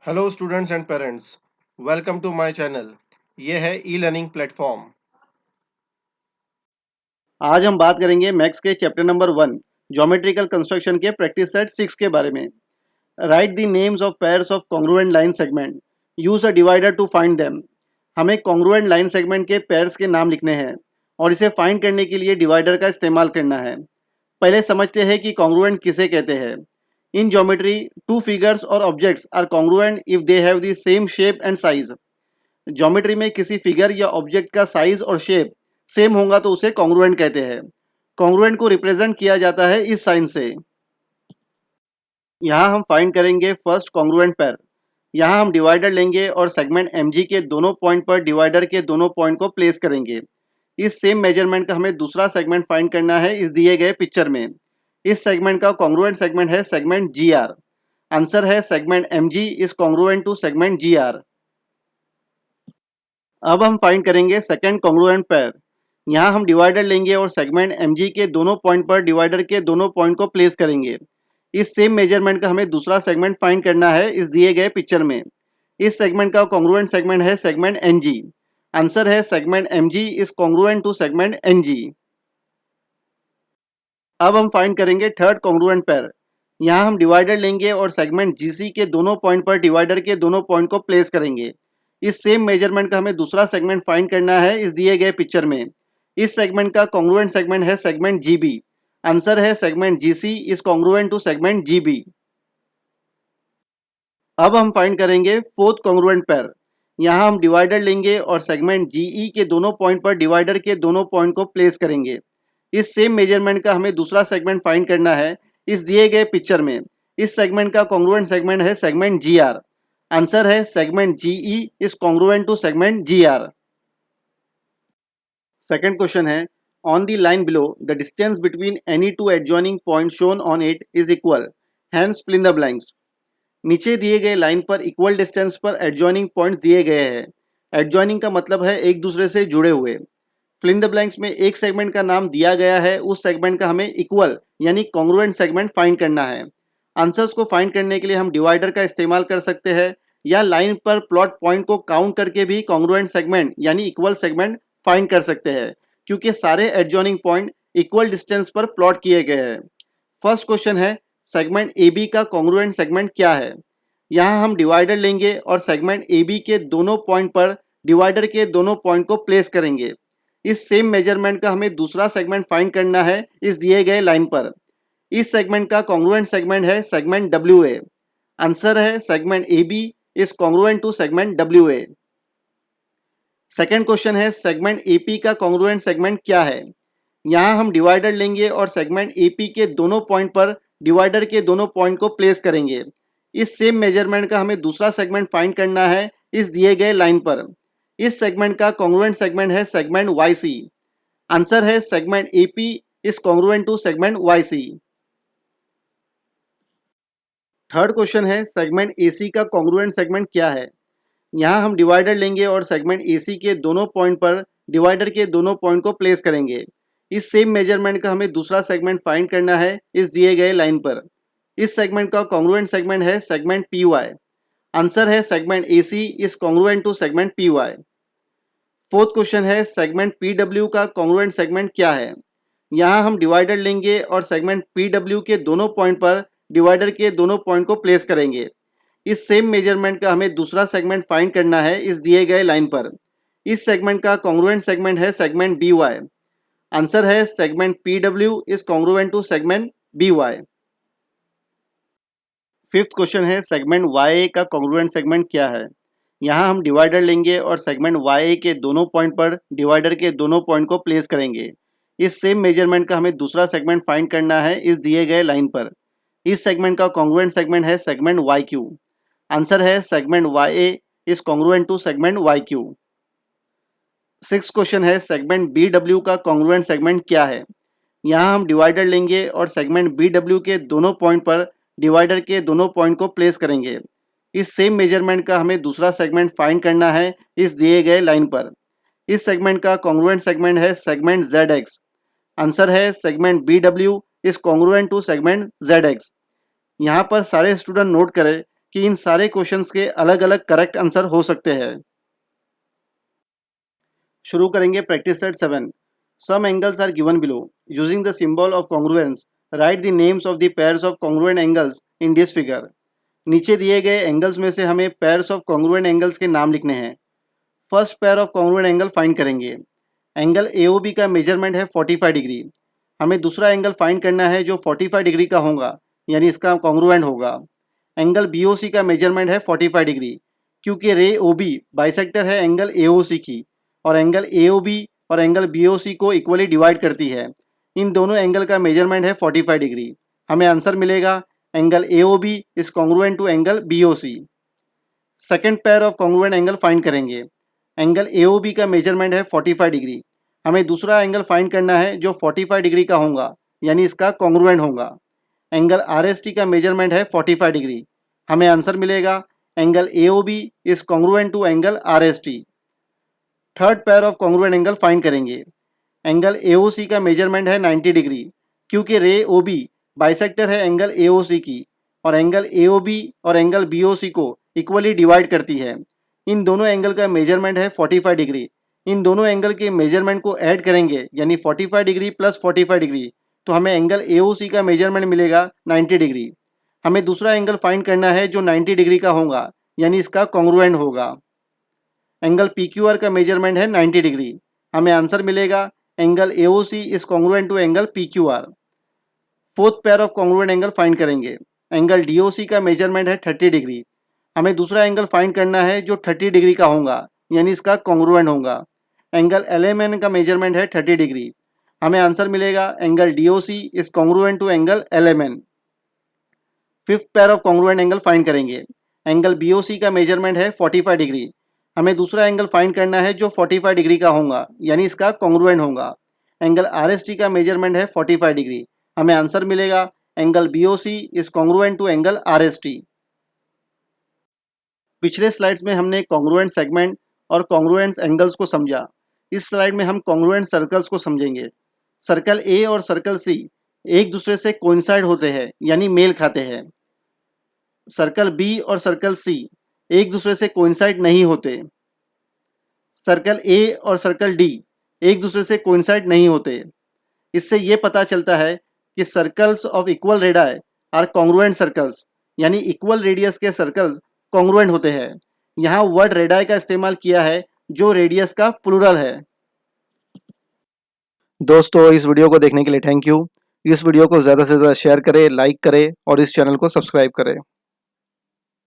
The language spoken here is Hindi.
Hello students and parents, welcome to my channel. ये है ई लर्निंग प्लेटफॉर्म। आज हम बात करेंगे मैथ्स के चैप्टर नंबर 1 ज्योमेट्रिकल कंस्ट्रक्शन के प्रैक्टिस सेट 6 के बारे में। Write the names of pairs of congruent line segment, use a divider to find them. हमें कॉन्ग्रुएंट लाइन सेगमेंट के पेयर्स के नाम लिखने हैं और इसे फाइंड करने के लिए डिवाइडर का इस्तेमाल करना है। पहले समझते हैं कि कॉन्ग्रुएंट किसे कहते हैं। इन ज्योमेट्री, टू फिगर्स और objects are congruent if they have the same shape and size. Geometry में किसी फिगर या ऑब्जेक्ट का साइज और शेप सेम होगा तो उसे कॉन्ग्रुएंट कहते हैं। कॉन्ग्रुएंट को रिप्रेजेंट किया जाता है इस साइन से। यहाँ हम फाइंड करेंगे फर्स्ट कॉन्ग्रुएंट पेयर। यहाँ हम डिवाइडर लेंगे और सेगमेंट एमजी के दोनों पॉइंट पर डिवाइडर के दोनों पॉइंट को प्लेस करेंगे। इस सेम मेजरमेंट का हमें दूसरा सेगमेंट फाइंड करना है इस दिए गए पिक्चर में। इस सेगमेंट का कॉन्ग्रुएंट सेगमेंट है सेगमेंट जी आर। आंसर है segment M G is congruent to segment G R. अब हम फाइंड करेंगे सेकंड कॉन्ग्रुएंट पेयर। यहाँ हम डिवाइडर लेंगे और सेगमेंट एम जी के दोनों पॉइंट पर डिवाइडर के दोनों पॉइंट को प्लेस करेंगे। इस सेम मेजरमेंट का हमें दूसरा सेगमेंट फाइंड करना है इस दिए गए पिक्चर में। इस सेगमेंट का कॉन्ग्रुएंट सेगमेंट है सेगमेंट एन जी। आंसर है segment M G is congruent to segment N G. अब हम फाइंड करेंगे थर्ड कॉन्ग्रुएंट पेयर। यहाँ हम डिवाइडर लेंगे और सेगमेंट जीसी के दोनों पॉइंट पर डिवाइडर के दोनों पॉइंट को प्लेस करेंगे। इस सेम मेजरमेंट का हमें दूसरा सेगमेंट फाइंड करना है इस दिए गए पिक्चर में। इस सेगमेंट का कॉन्ग्रुएंट सेगमेंट है सेगमेंट जीबी। आंसर है segment G C is congruent to segment G B. अब हम फाइंड करेंगे फोर्थ कॉन्ग्रुएंट पेयर। यहाँ हम डिवाइडर लेंगे और सेगमेंट जीई के दोनों पॉइंट पर डिवाइडर के दोनों पॉइंट को प्लेस करेंगे। इस सेम मेजरमेंट का हमें दूसरा सेगमेंट फाइंड करना है इस दिए गए पिक्चर में। इस सेगमेंट का कॉन्ग्रुएंट सेगमेंट है सेगमेंट जी आर। आंसर है segment GE is congruent to segment G R. Second question है, on the line below the distance between any two adjoining point shown on it is equal, hence fill in the blanks. नीचे दिए गए लाइन पर इक्वल डिस्टेंस पर एडजॉइनिंग पॉइंट दिए गए हैं। एडजॉइनिंग का मतलब है एक दूसरे से जुड़े हुए। फिल इन द ब्लैंक्स में एक सेगमेंट का नाम दिया गया है, उस सेगमेंट का हमें इक्वल यानी कॉन्ग्रुएंट सेगमेंट फाइंड करना है। आंसर्स को फाइंड करने के लिए हम डिवाइडर का इस्तेमाल कर सकते हैं या लाइन पर प्लॉट पॉइंट को काउंट करके भी कॉन्ग्रुएंट सेगमेंट यानी इक्वल सेगमेंट फाइंड कर सकते हैं, क्योंकि सारे एडजॉइनिंग पॉइंट इक्वल डिस्टेंस पर प्लॉट किए गए हैं। फर्स्ट क्वेश्चन है, सेगमेंट ए बी का कॉन्ग्रुएंट सेगमेंट क्या है। यहाँ हम डिवाइडर लेंगे और सेगमेंट ए बी के दोनों पॉइंट पर डिवाइडर के दोनों पॉइंट को प्लेस करेंगे। इस सेम मेजरमेंट का हमें दूसरा सेगमेंट फाइंड करना है इस दिए गए लाइन पर। इस सेगमेंट का कॉन्ग्रुएंट सेगमेंट है सेगमेंट डब्ल्यू ए। आंसर है segment A B is congruent to segment W A. Second question है, सेगमेंट ए पी का कॉन्ग्रुएंट सेगमेंट क्या है। यहाँ हम डिवाइडर लेंगे और सेगमेंट ए पी के दोनों पॉइंट पर डिवाइडर के दोनों पॉइंट को प्लेस करेंगे। इस सेम मेजरमेंट का हमें दूसरा सेगमेंट फाइंड करना है इस दिए गए लाइन पर। इस सेगमेंट का कॉन्ग्रुएंट सेगमेंट है सेगमेंट वाई सी। आंसर है segment A P is congruent to segment Y C. Third question है, सेगमेंट ए सी का कॉन्ग्रुएंट सेगमेंट क्या है। यहाँ हम डिवाइडर लेंगे और सेगमेंट ए सी के दोनों पॉइंट पर डिवाइडर के दोनों पॉइंट को प्लेस करेंगे। इस सेम मेजरमेंट का हमें दूसरा सेगमेंट फाइंड करना है इस दिए गए लाइन पर। इस सेगमेंट का कॉन्ग्रुएंट सेगमेंट है सेगमेंट पी वाई। आंसर है segment A C is congruent to segment P Y. Fourth question है, सेगमेंट पी डब्ल्यू का कॉन्ग्रुएंट सेगमेंट क्या है। यहाँ हम डिवाइडर लेंगे और सेगमेंट पी डब्ल्यू के दोनों पॉइंट पर डिवाइडर के दोनों पॉइंट को प्लेस करेंगे। इस सेम मेजरमेंट का हमें दूसरा सेगमेंट फाइंड करना है इस दिए गए लाइन पर। इस सेगमेंट का कॉन्ग्रुएंट सेगमेंट है सेगमेंट बी वाई। आंसर है segment P W is congruent to segment B Y. Fifth question है, सेगमेंट वाई का कॉन्ग्रुएंट सेगमेंट क्या है। यहाँ हम डिवाइडर लेंगे और सेगमेंट वाई के दोनों पॉइंट पर डिवाइडर के दोनों पॉइंट को प्लेस करेंगे। इस सेम मेजरमेंट का हमें दूसरा सेगमेंट फाइंड करना है इस दिए गए लाइन पर। इस सेगमेंट का कॉन्ग्रुएंट सेगमेंट है सेगमेंट वाई क्यू। आंसर है segment Y A is congruent to segment Y Q. Six question है, सेगमेंट बी डब्ल्यू का कॉन्ग्रुएंट सेगमेंट क्या है। यहाँ हम डिवाइडर लेंगे और सेगमेंट बी डब्ल्यू के दोनों पॉइंट पर डिवाइडर के दोनों पॉइंट को प्लेस करेंगे। इस सेम मेजरमेंट का हमें दूसरा सेगमेंट फाइंड करना है इस दिए गए लाइन पर। इस सेगमेंट का कॉन्ग्रुएंट सेगमेंट है सेगमेंट जेड एक्स। आंसर है segment B W is congruent to segment Z X. यहाँ पर सारे स्टूडेंट नोट करें कि इन सारे क्वेश्चंस के अलग अलग करेक्ट आंसर हो सकते हैं। शुरू करेंगे practice set 7। Some angles are given below. Using the symbol of congruence write the names of the pairs of congruent angles in this figure. नीचे दिए गए एंगल्स में से हमें पेयर्स ऑफ कॉन्ग्रुएंट एंगल्स के नाम लिखने हैं। First pair of congruent angle find करेंगे। एंगल AOB का मेजरमेंट है 45 डिग्री। हमें दूसरा एंगल फाइंड करना है जो 45 डिग्री का होगा, यानी इसका कॉन्ग्रुएंट होगा। एंगल BOC का मेजरमेंट है 45 डिग्री, क्योंकि रे OB बाइसेक्टर है एंगल AOC की, और एंगल AOB और एंगल BOC को इक्वली डिवाइड करती है। इन दोनों एंगल का मेजरमेंट है 45 डिग्री। हमें आंसर मिलेगा angle AOB is congruent to angle BOC। Second pair of congruent angle find करेंगे। एंगल AOB का मेजरमेंट है 45 डिग्री। हमें दूसरा एंगल फाइंड करना है जो 45 डिग्री का होगा, यानी इसका कॉन्ग्रुएंट होगा। एंगल RST का मेजरमेंट है 45 डिग्री। हमें आंसर मिलेगा angle AOB is congruent to angle RST। Third pair of congruent angle find करेंगे। एंगल AOC का मेजरमेंट है 90 डिग्री, क्योंकि रे OB बाइसेक्टर है एंगल AOC की, और एंगल AOB और एंगल BOC को इक्वली डिवाइड करती है। इन दोनों एंगल का मेजरमेंट है 45 डिग्री। इन दोनों एंगल के मेजरमेंट को ऐड करेंगे, यानी 45 डिग्री प्लस 45 डिग्री, तो हमें एंगल AOC का मेजरमेंट मिलेगा 90 डिग्री। हमें दूसरा एंगल फाइंड करना है जो 90 डिग्री का होगा, यानी इसका कॉन्ग्रुएंट होगा। एंगल PQR का मेजरमेंट है 90 डिग्री। हमें आंसर मिलेगा angle AOC is congruent to angle PQR। Fourth pair of congruent angle find करेंगे। एंगल DOC का मेजरमेंट है 30 डिग्री। हमें दूसरा एंगल फाइंड करना है जो 30 डिग्री का होगा, यानी इसका कॉन्ग्रुएंट होगा। एंगल LMN का मेजरमेंट है 30 डिग्री। हमें आंसर मिलेगा angle DOC is congruent to angle LMN। Fifth pair of congruent angle find करेंगे। एंगल BOC का मेजरमेंट है 45 डिग्री। हमें दूसरा एंगल फाइंड करना है जो 45 डिग्री का होगा, यानी इसका कॉन्ग्रुएंट होगा। एंगल RST का मेजरमेंट है 45 डिग्री। हमें आंसर मिलेगा angle BOC is congruent to angle RST। पिछले स्लाइड्स में हमने कॉन्ग्रुएंट सेगमेंट और कॉन्ग्रुएंट एंगल्स को समझा। इस स्लाइड में हम कॉन्ग्रुएंट सर्कल्स को समझेंगे। सर्कल A और सर्कल C एक दूसरे से कोइंसाइड होते हैं, यानी मेल खाते हैं। सर्कल B और सर्कल C एक दूसरे से कोइंसाइड नहीं होते। सर्कल A और सर्कल D एक दूसरे से कोइंसाइड नहीं होते। इससे ये पता चलता है कि circles of equal radii are congruent circles, यानी इक्वल रेडियस के सर्कल्स कॉन्ग्रुएंट होते हैं। यहाँ वर्ड रेडियाई का इस्तेमाल किया है जो रेडियस का प्लूरल है। दोस्तों, इस वीडियो को देखने के लिए थैंक यू। इस वीडियो को ज़्यादा से ज़्यादा शेयर करें, लाइक करें और इस चैनल को सब्सक्राइब करें।